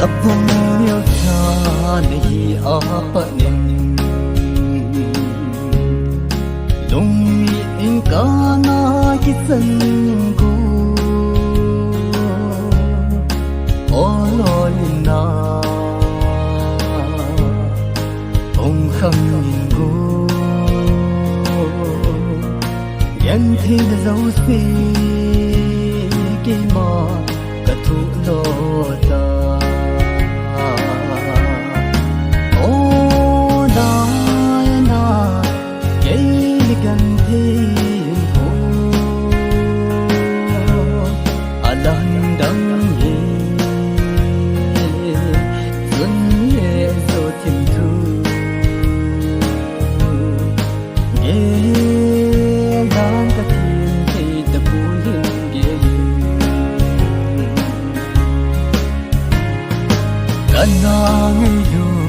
Lapung yêu xa đi apa nin Dung in ka na kisan ko Oloy na Ông khâm nhìn cô Nhân thi đã dấu xì Kỳ mà cả thủ lô ta Ô đài na Gây đi gần thêm cô À lần đăng nhé Xuân nhẹ rồi thêm thương Kana ngay yu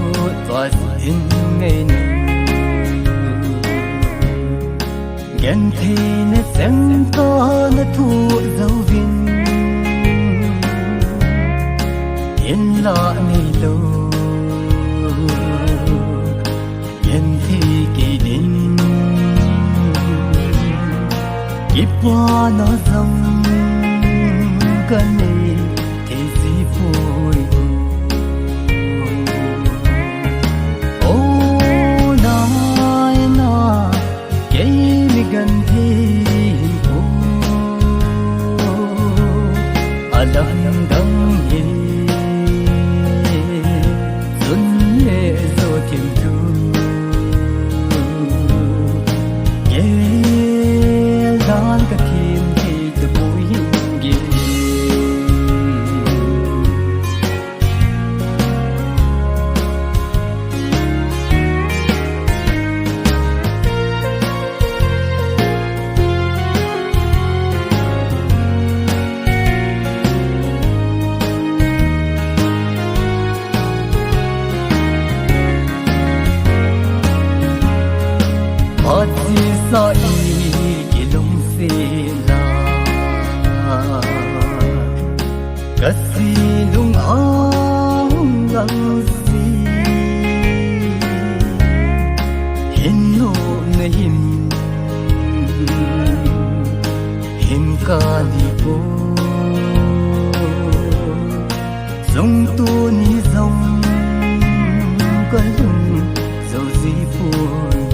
tỏa xin ngay nụ Ghen thì nè xem có nè thu dấu viên Yên lọ này lâu Ghen thì kỳ đến Kiếp qua nó dòng Cần này thì gì vui gần thêm cô à lần đông nhé xuân nhẹ rồi thêm thương nhé lan cả thiên thì từ buổi ghé Hãy subscribe cho kênh Ghiền Mì Gõ để không bỏ lỡ những video hấp dẫn